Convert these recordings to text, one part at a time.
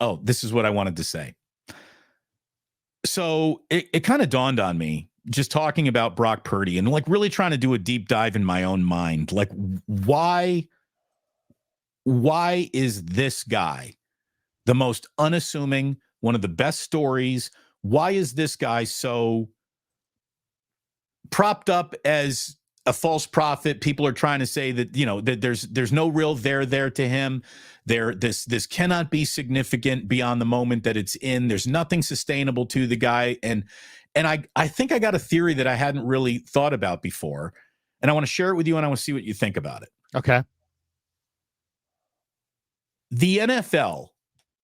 Oh, this is what I wanted to say. So it kind of dawned on me just talking about Brock Purdy and like really trying to do a deep dive in my own mind. Like, why is this guy the most unassuming, one of the best stories? Why is this guy so propped up as a false prophet? People are trying to say that, that there's no real there to him. This cannot be significant beyond the moment that it's in. There's nothing sustainable to the guy. And I think I got a theory that I hadn't really thought about before. And I want to share it with you, and I want to see what you think about it. Okay. The NFL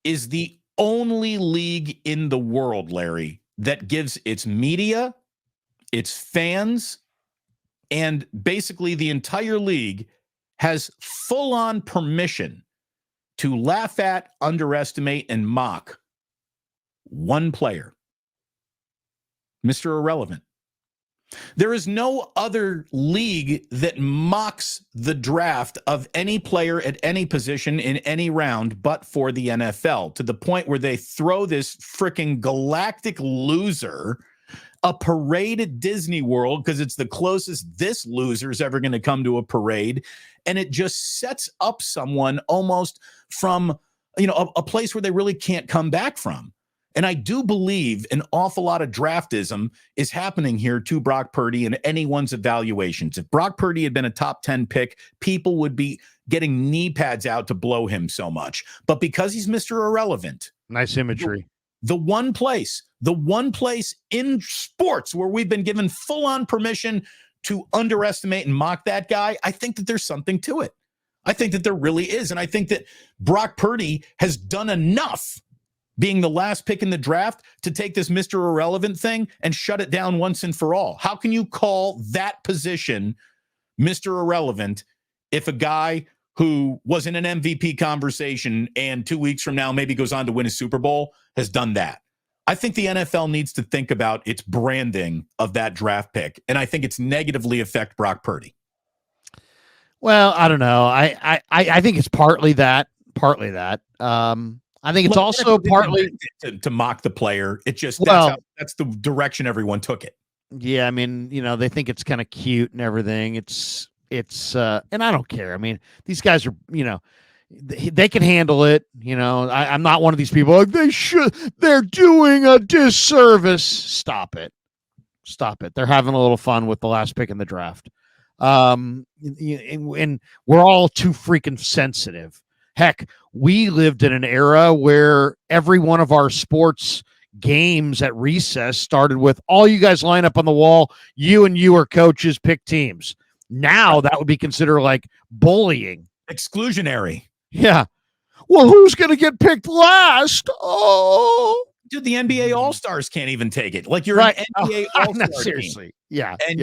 is the only league in the world, Larry, that gives its media, its fans, and basically the entire league has full-on permission to laugh at, underestimate, and mock one player, Mr. Irrelevant. There is no other league that mocks the draft of any player at any position in any round but for the NFL, to the point where they throw this freaking galactic loser a parade at Disney World because it's the closest this loser's ever going to come to a parade. And it just sets up someone almost from, a place where they really can't come back from. And I do believe an awful lot of draftism is happening here to Brock Purdy and anyone's evaluations. If Brock Purdy had been a top 10 pick, people would be getting knee pads out to blow him so much. But because he's Mr. Irrelevant. Nice imagery. The one place in sports where we've been given full-on permission to underestimate and mock that guy, I think that there's something to it. I think that there really is. And I think that Brock Purdy has done enough being the last pick in the draft to take this Mr. Irrelevant thing and shut it down once and for all. How can you call that position Mr. Irrelevant if a guy who was in an MVP conversation and 2 weeks from now maybe goes on to win a Super Bowl has done that? I think the NFL needs to think about its branding of that draft pick, and I think it's negatively affect Brock Purdy. Well, I don't know. I think it's partly that. I think it's also partly to mock the player. It just that's the direction everyone took it. Yeah, I mean, they think it's kind of cute and everything. It's and I don't care. I mean, these guys are, they can handle it. I'm not one of these people like they're doing a disservice. Stop it. They're having a little fun with the last pick in the draft. And we're all too freaking sensitive. Heck, we lived in an era where every one of our sports games at recess started with all you guys line up on the wall. You and your coaches pick teams. Now that would be considered like bullying. Exclusionary. Yeah. Well, who's going to get picked last? Oh, dude, the NBA All-Stars can't even take it. Like you're right. an NBA All-Star no, seriously. team. Yeah. And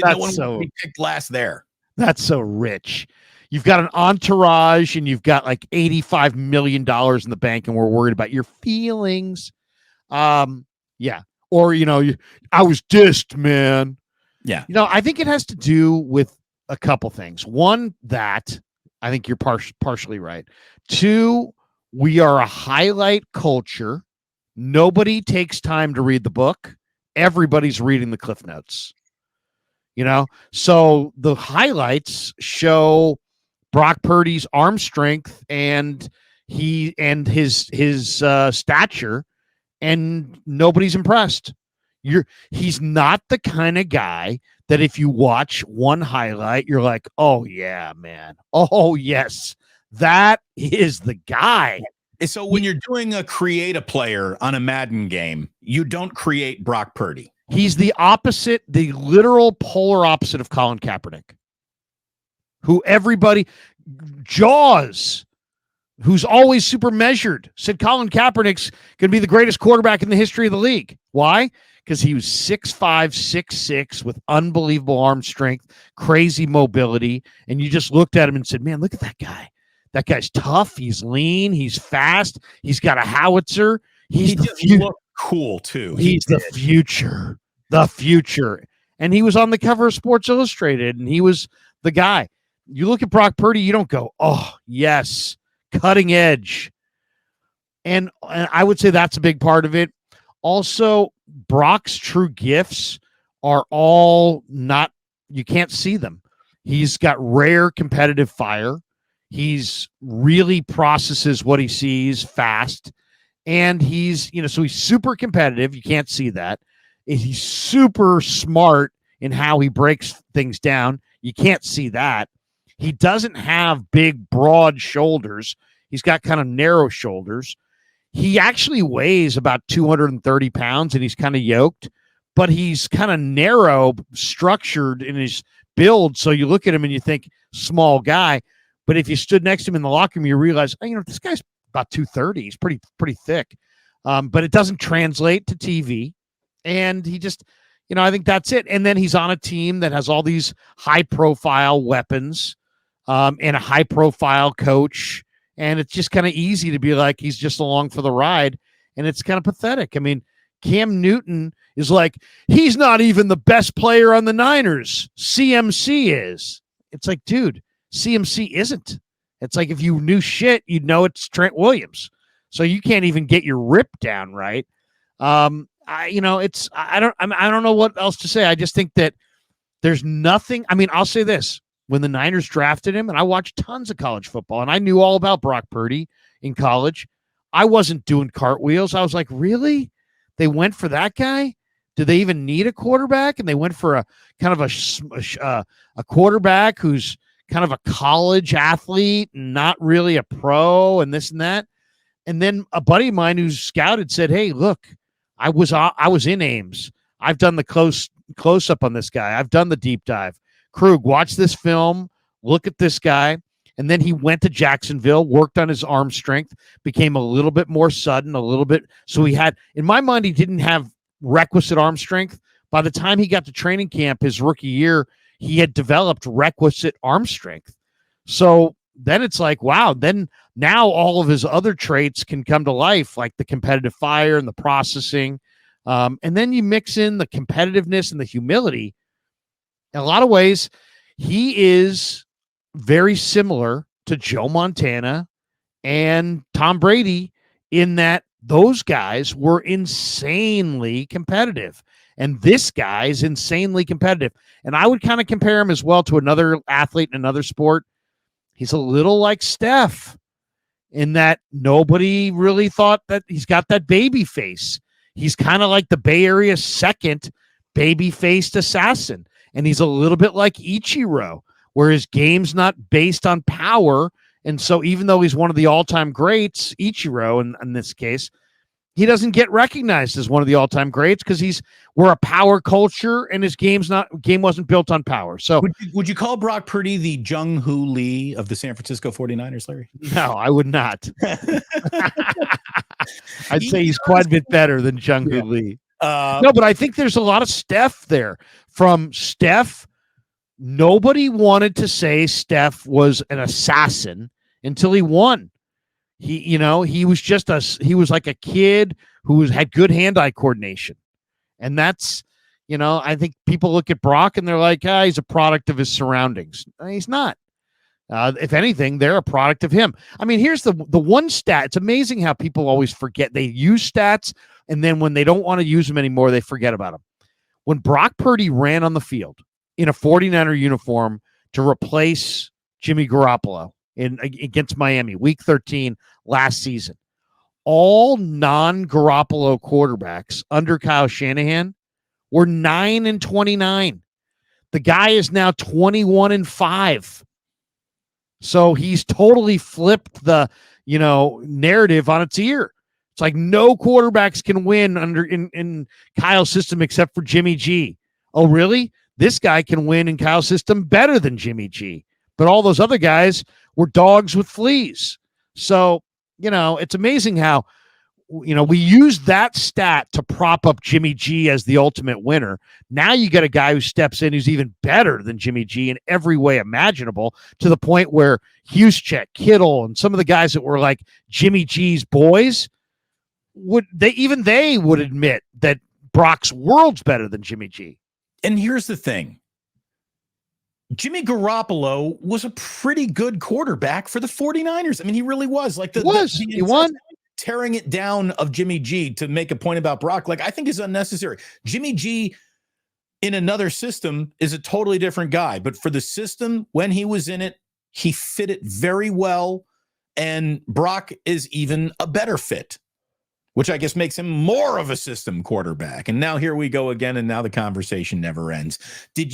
no one will be picked last there. That's so rich. You've got an entourage and you've got like $85 million in the bank and we're worried about your feelings. Yeah. Or, I was dissed, man. Yeah. I think it has to do with a couple things. One, that I think you're partially right. Two, we are a highlight culture. Nobody takes time to read the book. Everybody's reading the Cliff Notes. So the highlights show Brock Purdy's arm strength and his stature, and nobody's impressed. He's not the kind of guy that if you watch one highlight, you're like, oh yeah, man. Oh yes, that is the guy. So when you're doing a create a player on a Madden game, you don't create Brock Purdy. He's the opposite, the literal polar opposite of Colin Kaepernick, who everybody, Jaws, who's always super measured, said Colin Kaepernick's going to be the greatest quarterback in the history of the league. Why? Because he was 6'5", 6'6", with unbelievable arm strength, crazy mobility, and you just looked at him and said, man, look at that guy. That guy's tough. He's lean. He's fast. He's got a howitzer. He looked cool, too. He's the future. The future. And he was on the cover of Sports Illustrated, and he was the guy. You look at Brock Purdy, you don't go, oh, yes, cutting edge. And I would say that's a big part of it. Also, Brock's true gifts are all not, you can't see them. He's got rare competitive fire. He's really processes what he sees fast. And he's, so he's super competitive. You can't see that. He's super smart in how he breaks things down. You can't see that. He doesn't have big, broad shoulders. He's got kind of narrow shoulders. He actually weighs about 230 pounds and he's kind of yoked, but he's kind of narrow structured in his build. So you look at him and you think small guy, but if you stood next to him in the locker room, you realize, this guy's about 230. He's pretty thick. But it doesn't translate to TV. And he just, I think that's it. And then he's on a team that has all these high profile weapons and a high profile coach. And it's just kind of easy to be like, he's just along for the ride. And it's kind of pathetic. I mean, Cam Newton is like, he's not even the best player on the Niners. CMC is. It's like, dude, CMC isn't. It's like, if you knew shit, you'd know it's Trent Williams. So you can't even get your rip down right. I don't know what else to say. I just think that there's nothing. I mean, I'll say this. When the Niners drafted him, and I watched tons of college football, and I knew all about Brock Purdy in college, I wasn't doing cartwheels. I was like, really? They went for that guy? Do they even need a quarterback? And they went for a kind of a quarterback who's kind of a college athlete and not really a pro and this and that. And then a buddy of mine who's scouted said, hey, look, I was in Ames. I've done the close up on this guy. I've done the deep dive. Krug, watch this film, look at this guy. And then he went to Jacksonville, worked on his arm strength, became a little bit more sudden, a little bit. So he had, in my mind, he didn't have requisite arm strength. By the time he got to training camp his rookie year, he had developed requisite arm strength. So then it's like, wow, then now all of his other traits can come to life, like the competitive fire and the processing. And then you mix in the competitiveness and the humility. In a lot of ways, he is very similar to Joe Montana and Tom Brady in that those guys were insanely competitive. And this guy is insanely competitive. And I would kind of compare him as well to another athlete in another sport. He's a little like Steph in that nobody really thought that he's got that baby face. He's kind of like the Bay Area's second baby-faced assassin. And he's a little bit like Ichiro, where his game's not based on power. And so even though he's one of the all-time greats, Ichiro in this case, he doesn't get recognized as one of the all-time greats because we're a power culture and his game wasn't built on power. So would you call Brock Purdy the Jung-Hoo Lee of the San Francisco 49ers, Larry? No, I would not. I'd say he's quite a bit better than Jung-Hoo Lee. No, but I think there's a lot of Steph there. From Steph, nobody wanted to say Steph was an assassin until he won. He was like a kid who had good hand-eye coordination. And that's, I think people look at Brock and they're like, he's a product of his surroundings. He's not. If anything, they're a product of him. I mean, here's the one stat. It's amazing how people always forget. They use stats, and then when they don't want to use them anymore, they forget about them. When Brock Purdy ran on the field in a 49er uniform to replace Jimmy Garoppolo against Miami, week 13 last season, all non-Garoppolo quarterbacks under Kyle Shanahan were 9-29. The guy is now 21-5. So he's totally flipped the, narrative on its ear. It's like no quarterbacks can win in Kyle's system except for Jimmy G. Oh, really? This guy can win in Kyle's system better than Jimmy G. But all those other guys were dogs with fleas. So, it's amazing how, we use that stat to prop up Jimmy G as the ultimate winner. Now you get a guy who steps in who's even better than Jimmy G in every way imaginable, to the point where Juszczyk, Kittle, and some of the guys that were like Jimmy G's boys would admit that Brock's world's better than Jimmy G. And here's the thing. Jimmy Garoppolo was a pretty good quarterback for the 49ers. I mean, he really was. He won. tearing it down of Jimmy G to make a point about Brock, like, I think is unnecessary. Jimmy G in another system is a totally different guy, but for the system, when he was in it, he fit it very well. And Brock is even a better fit, which I guess makes him more of a system quarterback. And now here we go again. And now the conversation never ends. Did you